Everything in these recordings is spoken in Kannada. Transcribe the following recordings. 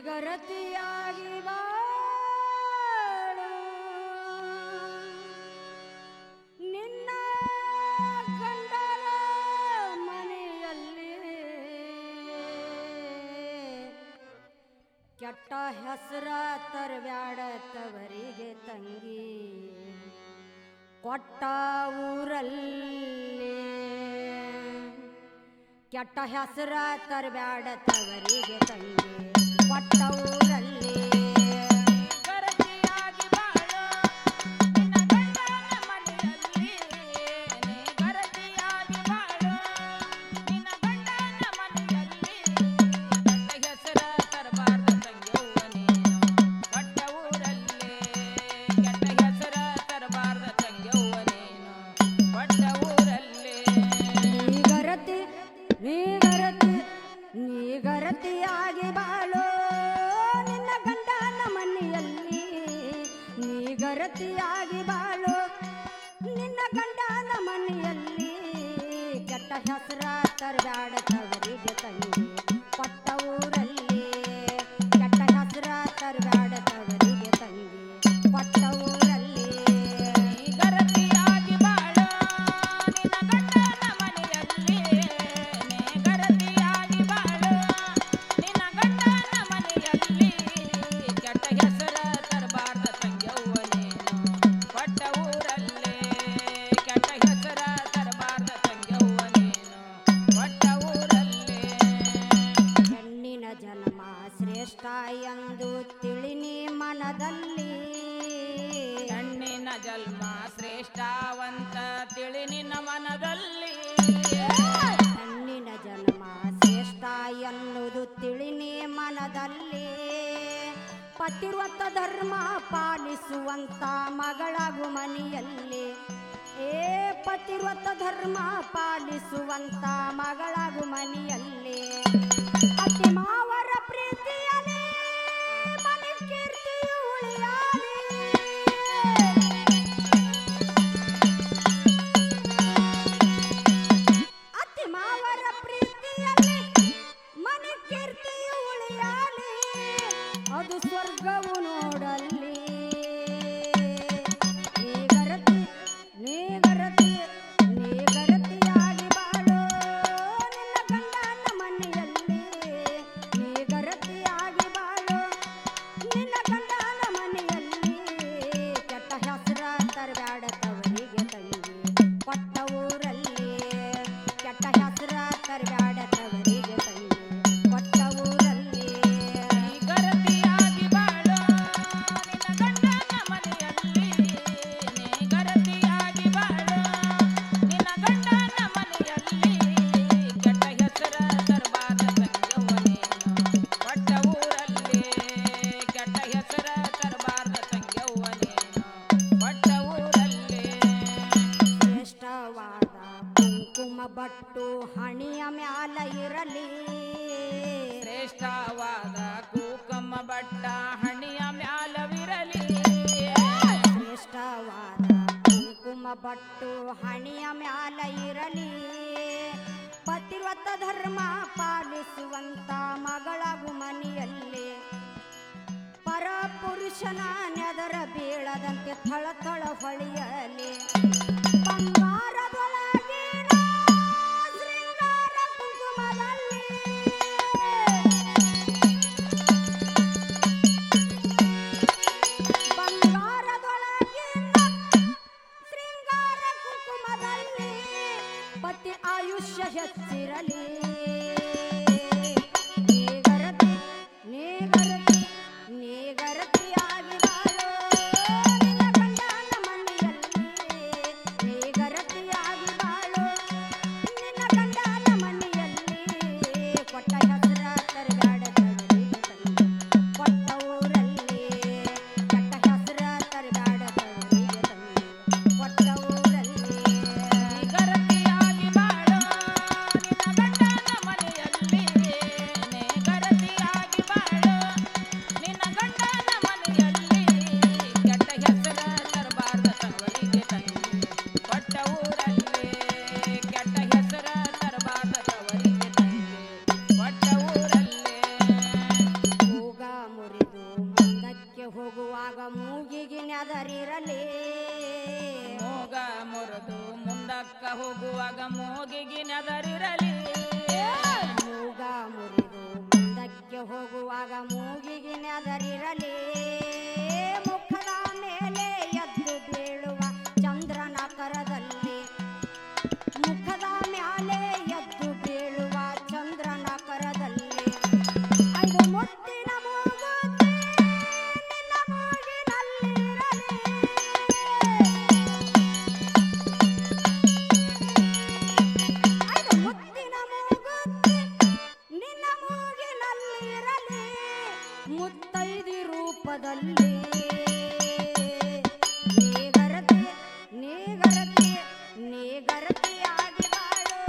ಗರತಿಯಾಗಿ ಬಾಳು ನಿನ್ನ ಗಂಡನ ಮನೆಯಲ್ಲಿ ಕೆಟ್ಟ ಹೆಸರ ತರಬ್ಯಾಡ ತವರಿಗೆ ತಂಗಿ ಕೊಟ್ಟ ಊರಲ್ಲಿ ಕೆಟ್ಟ ಹೆಸರ ತರಬ್ಯಾಡ ತವರಿಗೆ ತಂಗಿ ಕೊಟ್ಟ ಊರಲ್ಲಿ ಗರತಿಯಾಗಿ ಬಾಳು ನಿನ್ನ ಗಂಡನ ಮನೆಯಲ್ಲಿ ನೀ ಗರತಿಯಾಗಿ ಬಾಳು ನಿನ್ನ ಗಂಡನ ಮನೆಯಲ್ಲಿ ಕೆಟ್ಟ ಹೆಸರ ತರಬಾರ್ದ ತಂಗ್ಯವ್ವ ನೀನು ಕೊಟ್ಟ ಊರಲ್ಲಿ ಕೆಟ್ಟ ಹೆಸರ ತರಬಾರ್ದ ತಂಗ್ಯವ್ವ ನೀನು ಕೊಟ್ಟ ಊರಲ್ಲಿ ನೀ ಗರತಿಯಾಗಿ ಬಾಳು ನಿನ್ನ ಗಂಡನ ಮನೆಯಲ್ಲಿ ನೀ ಗರತಿಯಾಗಿ ಬಾಳು ನಿನ್ನ ಗಂಡನ ಮನೆಯಲ್ಲಿ ಕೆಟ್ಟ ಹೆಸರ ತರಬ್ಯಾಡ ತವರಿಗೆ ತಂಗಿ ಕೊಟ್ಟ ಊರಲ್ಲಿ ಕೆಟ್ಟ ಹೆಸರ ತರಬ್ಯಾಡ ತವರಿಗೆ ತಂಗಿ ಕೊಟ್ಟ ಊರಲ್ಲಿ ಗರತಿಯಾಗಿ ಬಾಳು ನಿನ್ನ ಗಂಡನ ಮನೆಯಲ್ಲಿ ನೀ ಗರತಿಯಾಗಿ ಬಾಳು ನಿನ್ನ ಗಂಡನ ಮನೆಯಲ್ಲಿ ಕೆಟ್ಟ ಹೆಸರ ತರಬಾರ್ದ ತಂಗ್ಯವ್ವ ನೀನು ಕೊಟ್ಟ ಊರಲ್ಲಿ ಕೆಟ್ಟ ಹೆಸರ ತರಬಾರ್ದ ತಂಗ್ಯವ್ವ ನೀನು ಕೊಟ್ಟ ಊರಲ್ಲಿ ಹೆಣ್ಣಿನ ಜನ್ಮ ಶ್ರೇಷ್ಠ ಎಂದು ತಿಳಿನಿ ಮನದಲ್ಲಿ ಹೆಣ್ಣಿನ ಜನ್ಮ ಶ್ರೇಷ್ಠವಂತ ತಿಳಿ ನಿನ್ನ ಮನದಲ್ಲಿ ಹೆಣ್ಣಿನ ಜನ್ಮ ಶ್ರೇಷ್ಠ ಎನ್ನುವುದು ತಿಳಿನಿ ಮನದಲ್ಲಿ ಪತಿವ್ರತ ಧರ್ಮ ಪಾಲಿಸುವಂತ ಮಗಳಾಗು ಮನೆಯಲ್ಲಿ ಪತಿವ್ರತ ಧರ್ಮ ಪಾಲಿಸುವಂತ ಮಗಳಾಗು ಮನೆಯಲ್ಲಿ ಅತಿ ಮಾವರ ಪ್ರೀತಿಯಲೇ ಮನೆ ಕೀರ್ತಿಯು ಉಳಿಯಾಲಿ ಅತಿ ಮಾವರ ಪ್ರೀತಿಯಲ್ಲಿ ಮನೆ ಕೀರ್ತಿಯು ಉಳಿಯಾಲಿ ಅದು ಸ್ವರ್ಗವು ನೋಡಲ್ಲಿ ನೀ ಗರತಿ ನೀ ಗರತಿ ನೀ ಗರತಿಯಾಗಿ ಬಾಳು ನಿನ್ನ ಗಂಡನ ಮನೆಯಲ್ಲಿ ನೀ ಗರತಿಯಾಗಿ ಬಾಳು ನಿನ್ನ ಗಂಡನ ಮನೆಯಲ್ಲಿ ಕೆಟ್ಟ ಹೆಸರ ತರಬ್ಯಾಡ ತವರಿಗೆ ತಂಗಿ ಕೊಟ್ಟ ಊರಲ್ಲಿ ಕೆಟ್ಟ ಹೆಸರ ತರಬ್ಯಾಡ ತವರಿಗೆ ತಂಗಿ ಕೊಟ್ಟ ಊರಲ್ಲಿ ಗರತಿಯಾಗಿ ಬಾಳು ನಿನ್ನ ಗಂಡನ ಮನೆಯಲ್ಲಿ ನೀ ಗರತಿಯಾಗಿ ಬಾಳು ನಿನ್ನ ಗಂಡನ ಮನೆಯಲ್ಲಿ ಕೆಟ್ಟ ಹೆಸರ ತರಬಾರ್ದ ತಂಗ್ಯವ್ವ ನೀನು ಕೊಟ್ಟ ಊರಲ್ಲಿ ಕೆಟ್ಟ ಹೆಸರ ತರಬಾರ್ದ ತಂಗ್ಯವ್ವ ನೀನು ಕೊಟ್ಟ ಊರಲ್ಲಿ ಶ್ರೇಷ್ಠವಾದ ಕುಂಕುಮ ಬಟ್ಟು ಹಣಿಯ ಮ್ಯಾಲ ಇರಲಿ ಶ್ರೇಷ್ಠವಾದ ಕೂಕಮ್ಮ ಬಟ್ಟ ಹಣಿಯ ಮ್ಯಾಲವಿರಲಿ ಶ್ರೇಷ್ಠವಾದ ಕುಂಕುಮ ಬಟ್ಟು ಹಣಿಯ ಮ್ಯಾಲ ಇರಲಿ ಪತಿವ್ರತ ಧರ್ಮ ಪಾಲಿಸುವಂತ ಮಗಳಾಗು ಮನೆಯಲ್ಲಿ ಪರಪುರುಷನ ನೆದರ ಬೀಳದಂತೆ ಥಳಥಳ ಹೊಳೆಯಲಿ ಬಂಗಾರದೊಳಗಿನ ಶೃಂಗಾರ ಕುಂಕುಮದಲ್ಲಿ ಬಂಗಾರದೊಳಗಿನ ಶೃಂಗಾರ ಕುಂಕುಮದಲ್ಲಿ ಪತಿ ಆಯುಷ್ಯ ಹೆಚ್ಚಿರಲಿ ನೇಗರತಿ ನೇಗರತಿ ನೇಗರತಿಯಾಗಿ ಬಾಳು ನಿನ್ನ ಗಂಡನ ಮನೆಯಲ್ಲಿ ನೇಗರತಿಯಾಗಿ ಬಾಳು ನಿನ್ನ ಗಂಡನ ಮನೆಯಲ್ಲಿ ಕೊಟ್ಟ ಹೆಸರ ತರಬ್ಯಾಡ ತವರಿಗೆ ತಂಗಿ ಕೊಟ್ಟ ಊರಲ್ಲಿ ಕೆಟ್ಟ ಹೆಸರ ತರಬ್ಯಾಡ ತವರಿಗೆ ತಂಗಿ ಕೊಟ್ಟ ಊರಲ್ಲಿ ನೇಗರತಿಯಾಗಿ ಬಾಳು ನಿನ್ನ ಗಂಡನ ಮನೆಯಲ್ಲಿ ನೇಗರತಿಯಾಗಿ ಬಾಳು ನಿನ್ನ ಗಂಡನ ಮನೆಯಲ್ಲಿ ಕೆಟ್ಟ ಹೆಸರ ತರಬಾರ್ದ ತವರಿಗೆ ತಂಗಿ ಕೊಟ್ಟ ಊರಲ್ಲಿ ಕೆಟ್ಟ ಹೆಸರ ತರಬಾರ್ದ ತವರಿಗೆ ತಂಗಿ ಕೊಟ್ಟ ಊರಲ್ಲಿ ಮೂಗ ಮುರಿದು ಮುಂದಕ್ಕೆ ಹೋಗುವಾಗ ಮೂಗಿಗೆ ನೆದರಿರಲಿ ಮೂಗ ಮುರಿದು ಮುಂದಕ್ಕ ಹೋಗುವಾಗ ಮೂಗಿಗೆ ನೆದರಿರಲಿ ಮೂಗ ಮುರಿದು ಮುಂದಕ್ಕೆ ಹೋಗುವಾಗ ಮೂಗಿಗೆ ನೆದರಿರಲಿ ಮುಖದ ಮೇಲೆ ಎದ್ದು ಬೀಳುವ ಚಂದ್ರನ ಕರದಲ್ಲಿ ಮುಖದ ಮೇಲೆ ಎದ್ದು ಬೀಳುವ ಚಂದ್ರನ ಕರದಲ್ಲಿ ಐದು ಮುತ್ತಿನ ಮೂಗುತಿ ನಿನ್ನ ಮೂಗಿನಲ್ಲಿರಲಿ ಐದು ಮುತ್ತಿನ ಮೂಗುತಿ ನಿನ್ನ ಮೂಗಿನಲ್ಲಿರಲಿ ಮುತ್ತೈದಿ ರೂಪದಲ್ಲಿ ನೇಗರತಿ ನೇಗರತಿ ನೇಗರತಿಯಾಗಿ ಬಾಳು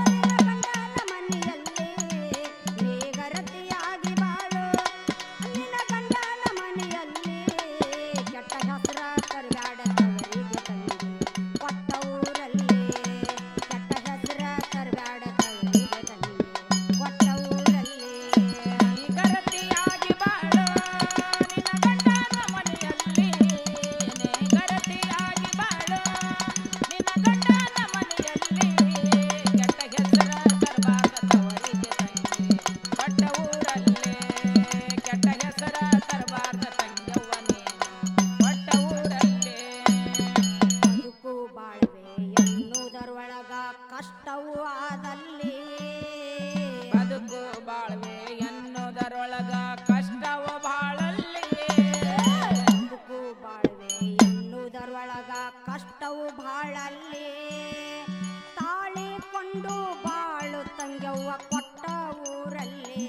ನಿನ್ನ ಗಂಡನ ಮನೆಯಲ್ಲಿ ನೇಗರತಿಯಾಗಿ ಬಾಳು ನಿನ್ನ ಗಂಡನ ಮನೆಯಲ್ಲಿ ಕೆಟ್ಟ ಹೆಸರ ತರಬ್ಯಾಡ ತವರಿಗೆ ತಂಗಿ ಕೊಟ್ಟ ಊರಲ್ಲಿ ಕೆಟ್ಟ ಹೆಸರ ತರಬ್ಯಾಡ ತವರಿಗೆ ತಂಗಿ ಕೊಟ್ಟ ಊರಲ್ಲಿ ನೇಗರತಿಯಾಗಿ ಬಾಳು ನಿನ್ನ ಗಂಡನ ಮನೆಯಲ್ಲಿ ನೇಗರತಿಯಾಗಿ ಬಾಳು ನಿನ್ನ ಗಂಡನ ಮನೆಯಲ್ಲಿ ಕೆಟ್ಟ ಹೆಸರ ತರಬಾರ್ದ ತವರಿಗೆ ತಂಗಿ ಕೊಟ್ಟ ಊರಲ್ಲಿ ಕೆಟ್ಟ ಹೆಸರ ತರಬಾರ್ದ ತಂಗ್ಯವ್ವ ನೀನು ಕೊಟ್ಟ ಊರಲ್ಲಿ ಬದುಕು ಬಾಳ್ವೆ ಎನ್ನುವುದರೊಳಗ ಕಷ್ಟವೂ ಆದಲ್ಲಿ ಬದುಕು ಬಾಳ್ವೆ ಎನ್ನುವುದರೊಳಗ ಕಷ್ಟವು ಬಾಳಲ್ಲಿ ಬದುಕು ಬಾಳ್ವೆ ಎನ್ನುವುದರೊಳಗ ಕಷ್ಟವು ಬಾಳಲ್ಲಿ ತಾಳಿಕೊಂಡು ಬಾಳು ತಂಗ್ಯವ್ವ ಕೊಟ್ಟ ಊರಲ್ಲಿ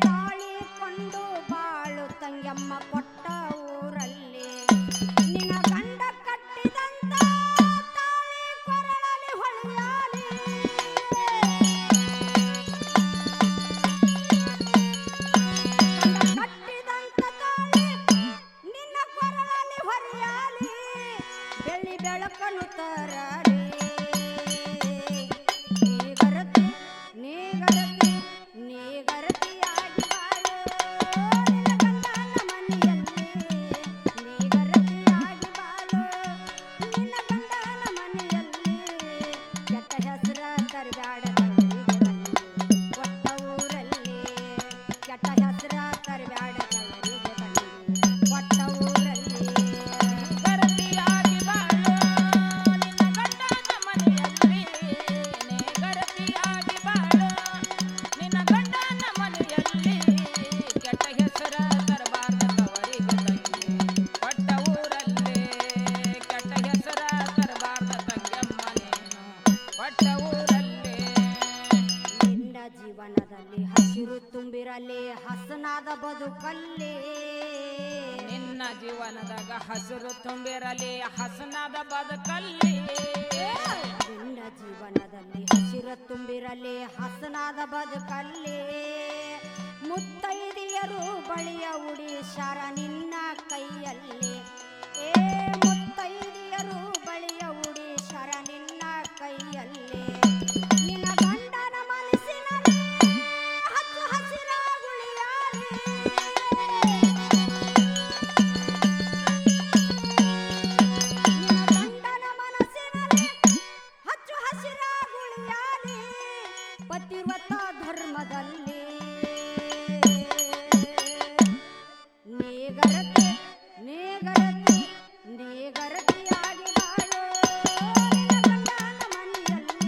ತಾಳಿಕೊಂಡು ಬಾಳು ತಂಗ್ಯಮ್ಮ ಕೊಟ್ಟ ಊರಲ್ಲಿ ನಿನ್ನ ಗಂಡ ಕಟ್ಟಿದಂತ ತಾಳಿ ಕೊರಳಲಿ ಹೊಳೆಯಾಲಿ ಗಂಡ ಕಟ್ಟಿದಂತ ತಾಳಿ ನಿನ್ನ ಕೊರಳಲಿ ಹೊರೆಯಾಲಿ ಬೆಳ್ಳಿ ಬೆಳಕನ್ನು ತರಲಿ ನೇಗರತಿ ನೇಗರತಿ ನೇಗರತಿಯಾಗಿ ಬಾಳು ನಿನ್ನ ಗಂಡನ ಮನೆಯಲ್ಲಿ ನೇಗರತಿಯಾಗಿ ಬಾಳು ನಿನ್ನ ಗಂಡನ ಮನೆಯಲ್ಲಿ ಕೆಟ್ಟ ಹೆಸರ ತರಬ್ಯಾಡ ತವರಿಗೆ ತಂಗಿ ಕೊಟ್ಟ ಊರಲ್ಲಿ ಕೆಟ್ಟ ಹೆಸರ ತರಬ್ಯಾಡ ತವರಿಗೆ ತಂಗಿ ಕೊಟ್ಟ ಊರಲ್ಲಿ ನೇಗರತಿಯಾಗಿ ಬಾಳು ನಿನ್ನ ಗಂಡನ ಮನೆಯಲ್ಲಿ ನೇಗರತಿಯಾಗಿ ಬಾಳು ನಿನ್ನ ಗಂಡನ ಮನೆಯಲ್ಲಿ ಕೆಟ್ಟ ಹೆಸರ ತರಬಾರ್ದ ತವರಿಗೆ ತಂಗಿ ಕೊಟ್ಟ ಊರಲ್ಲಿ ಕೆಟ್ಟ ಹೆಸರ ತರಬಾರ್ದ ತಂಗ್ಯಮ್ಮ ನೀನು ಕೊಟ್ಟ ಊರಲ್ಲಿ ನಿನ್ನ ಜೀವನದಲ್ಲಿ ಹಸಿರು ತುಂಬಿರಲಿ ಹಸನಾದ ಬದುಕಲ್ಲಿ ನಿನ್ನ ಜೀವನದಾಗ ಹಸಿರು ತುಂಬಿರಲಿ ಹಸನಾದ ಬದುಕಲ್ಲಿ ನಿನ್ನ ಜೀವನದಲ್ಲಿ ಹಸಿರು ತುಂಬಿರಲಿ ಹಸನಾದ ಬದುಕಲ್ಲಿ ಮುತ್ತೈದೆಯರು ಬಳಿಯ ಉಡಿಶಾರ ನಿನ್ನ ಕೈಯಲ್ಲಿ ಮುತ್ತೈದೆಯರು ಬಳಿಯ ಉಡಿಶಾರ ನಿನ್ನ ಕೈಯಲ್ಲಿ ನಿನ್ನ ಗಂಡನ ಮನಸ್ಸಿನಲ್ಲಿ ಹಚ್ಚ ಹಸಿರಾಗುಳಿಯಾಲಿ ನಿನ್ನ ಗಂಡನ ಮನಸ್ಸಿನಲ್ಲಿ ಹಚ್ಚು ಹಸಿರಾಗುಳಿಯಾಲಿ ಪತಿವ್ರತ ಧರ್ಮದಲ್ಲಿ ನೇಗರತಿ ನೇಗರತಿ ನೇಗರತಿಯಾಗಿ ಬಾಳು ನಿನ್ನ ಗಂಡನ ಮನೆಯಲ್ಲಿ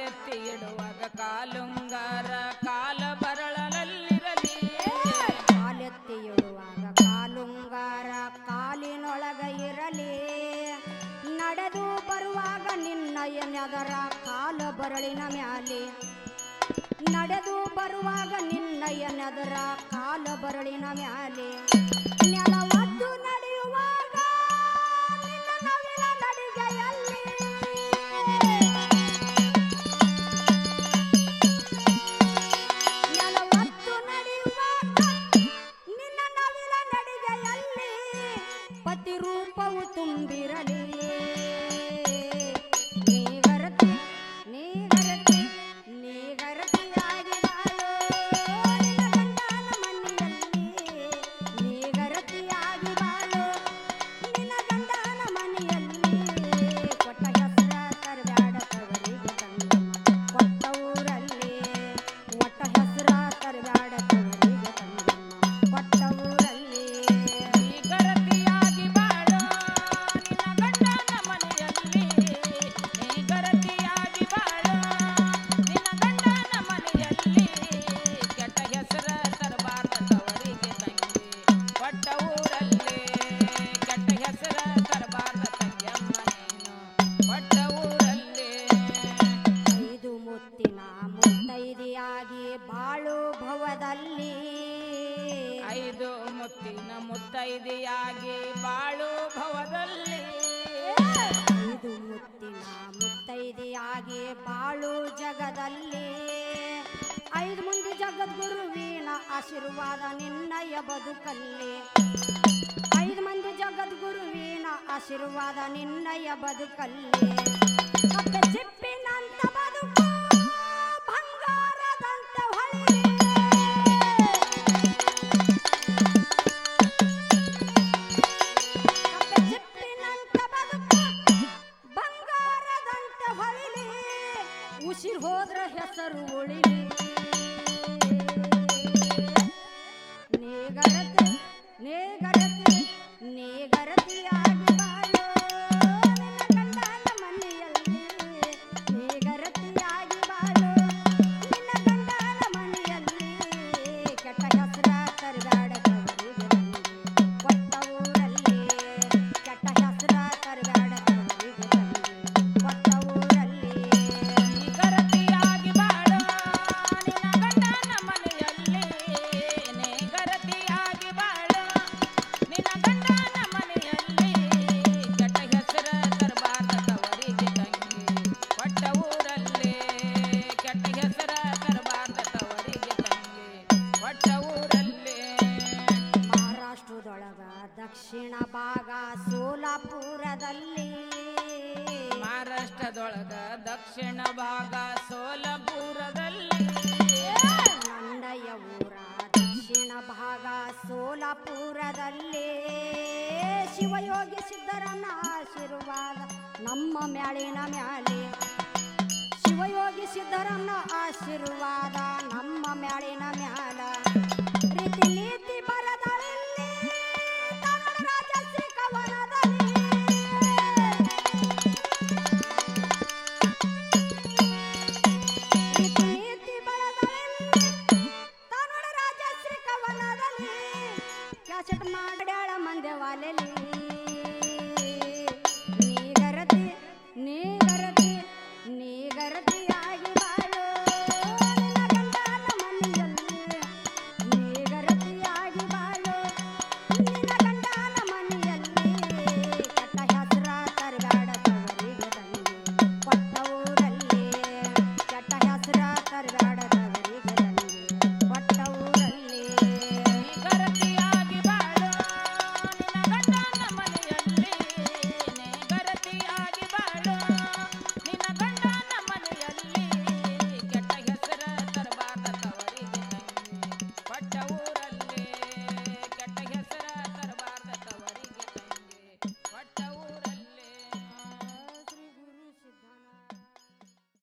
ಕಾಲೆತ್ತಿ ಇಡುವಾಗ ಕಾಲುಂಗಾರ ಕಾಲ ಬರಳಲಲ್ಲಿರಲಿ ಕಾಲೆತ್ತಿ ಇಡುವಾಗ ಕಾಲುಂಗಾರ ಕಾಲಿನೊಳಗ ಇರಲಿ ನಡೆದು ಬರುವಾಗ ನಿನ್ನಯ ನೆದರ ಕಾಲ ಬರಳಿನ ಮ್ಯಾಲೆ ನಡೆದು ಬರುವಾಗ ನಿನ್ನಯ ನೆದರ ಕಾಲ ಬರಳಿನ ಮ್ಯಾಲೆ ನೆಲವದ್ದು ನಡೆಯುವಾಗ ನಿನ್ನ ನವಿಲ ನಡಿಗೆಯಲ್ಲಿ ನೆಲವದ್ದು ನಡೆಯುವಾಗ ನಿನ್ನ ನವಿಲ ನಡಿಗೆಯಲ್ಲಿ ಪತಿ ರೂಪವು ತುಂಬಿರಲಿ ನೀಗರತಿ ನೀಗರತಿ ನೀಗರತಿಯಾಗಿ ಬಾಳು ನಿನ್ನ ಗಂಡನ ಮನೆಯಲ್ಲಿ ನೀಗರತಿಯಾಗಿ ಬಾಳು ನಿನ್ನ ಗಂಡನ ಮನೆಯಲ್ಲಿ ಕೊಟ್ಟ ಹೆಸರ ತರಬ್ಯಾಡ ತವರಿಗೆ ತಂದಮ್ಮ ಕೊಟ್ಟ ಊರಲ್ಲಿ ಒಟ್ಟ ಹೆಸರ ತರಬ್ಯಾಡ ತವರಿಗೆ ತಂದಮ್ಮ ಕೊಟ್ಟ ಊರಲ್ಲಿ ಗರತಿಯಾಗಿ ಬಾಳೋ ನಿನ್ನ ಗಂಡನ ಮನೆಯಲ್ಲಿ ನೀ ಗರತಿಯಾಗಿ ಬಾಳೋ ನಿನ್ನ ಗಂಡನ ಮನೆಯಲ್ಲಿ ಕೆಟ್ಟ ಹೆಸರ ತರಬಾರ್ದ ತವರಿಗೆ ತಂಗಿ ಕೊಟ್ಟ ಊರಲ್ಲಿ ಕೆಟ್ಟ ಹೆಸರ ತರಬಾರ್ದ ತಂಗ್ಯಮ್ಮ ನೀನು ಕೊಟ್ಟ ಊರಲ್ಲಿ ಐದು ಮುತ್ತಿನ ಮುತ್ತೈದೆಯಾಗಿ ಬಾಳು ಭವದಲ್ಲಿ ಐದು ಮುತ್ತಿನ ಮುತ್ತೈದೆಯಾಗಿ ಬಾಳು ಭವದಲ್ಲಿ ಐದು ಮುತ್ತಿನ ಮುತ್ತೈದೆಯಾಗಿ ಬಾಳು ಜಗದಲ್ಲಿ ಐದು ಮಂದಿ ಜಗದ್ಗುರುವಿನ ಆಶೀರ್ವಾದ ನಿನ್ನಯ ಬದುಕಲ್ಲಿ ಐದು ಮಂದಿ ಜಗದ್ಗುರುವಿನ ಆಶೀರ್ವಾದ ನಿನ್ನಯ ಬದುಕಲ್ಲಿ ಕಪ್ಪೆ ಚಿಪ್ಪಿನಂತ ಬದುಕು ಬಂಗಾರದಂತೆ ಹೊಳೆಯಲಿ ಕಪ್ಪೆ ಚಿಪ್ಪಿನಂತ ಬದುಕು ಬಂಗಾರದಂತೆ ಹೊಳೆಯಲಿ ಉಸಿರು ಹೋದ್ರ ಹೆಸರು ಉಳಿಲಿ ನೀಗರತಿ ನೀಗರತಿ ನೀಗರತಿಯಾಗಿ ಬಾಳು ನಿನ್ನ ಗಂಡನ ಮನೆಯಲ್ಲಿ ನೀಗರತಿಯಾಗಿ ಬಾಳು ನಿನ್ನ ಗಂಡನ ಮನೆಯಲ್ಲಿ ಕೆಟ್ಟ ಹೆಸರ ತರಬ್ಯಾಡ ತವರಿಗೆ ತಂಗಿ ಕೊಟ್ಟ ಊರಲ್ಲಿ ಕೆಟ್ಟ ಹೆಸರ ತರಬ್ಯಾಡ ತವರಿಗೆ ತಂಗಿ ಕೊಟ್ಟ ಊರಲ್ಲಿ ಗರತಿಯಾಗಿ ಬಾಳೋ ನಿನ್ನ ಗಂಡನ ಮನೆಯಲ್ಲಿ ನೀ ಗರತಿಯಾಗಿ ಬಾಳೋ ನಿನ್ನ ಗಂಡನ ಮನೆಯಲ್ಲಿ ಕೆಟ್ಟ ಹೆಸರ ತರಬಾರ್ದ ತವರಿಗೆ ತಂಗಿ ಕೊಟ್ಟ ಊರಲ್ಲಿ ಕೆಟ್ಟ ಹೆಸರ ತರಬಾರ್ದ ತವರಿಗೆ ತಂಗಿ ಕೊಟ್ಟ ಊರಲ್ಲಿ ಮಹಾರಾಷ್ಟ್ರದೊಳಗ ದಕ್ಷಿಣ ಭಾಗ ಸೋಲಾಪುರದಲ್ಲಿ ಮಹಾರಾಷ್ಟ್ರದೊಳಗ ದಕ್ಷಿಣ ಭಾಗ ಸೋಲಪುರದಲ್ಲಿ ನಂದಯ್ಯ ಊರ ದಕ್ಷಿಣ ಭಾಗ ಸೋಲಾಪುರದಲ್ಲಿ ಶಿವಯೋಗಿ ಸಿದ್ಧರನ್ನ ಆಶೀರ್ವಾದ ನಮ್ಮ ಮ್ಯಾಳಿನ ಮ್ಯಾಲೆ ಶಿವಯೋಗಿ ಸಿದ್ಧರನ್ನ ಆಶೀರ್ವಾದ ನಮ್ಮ ಮ್ಯಾಳಿನ ಮ್ಯಾಲ ರೀತಿ ನೀತಿ ಬರದಳಿಲ್ಲಿ ಕನ್ನಡ ರಾಜಶ್ರೀ ಕವನದಲ್ಲಿ ರೀತಿ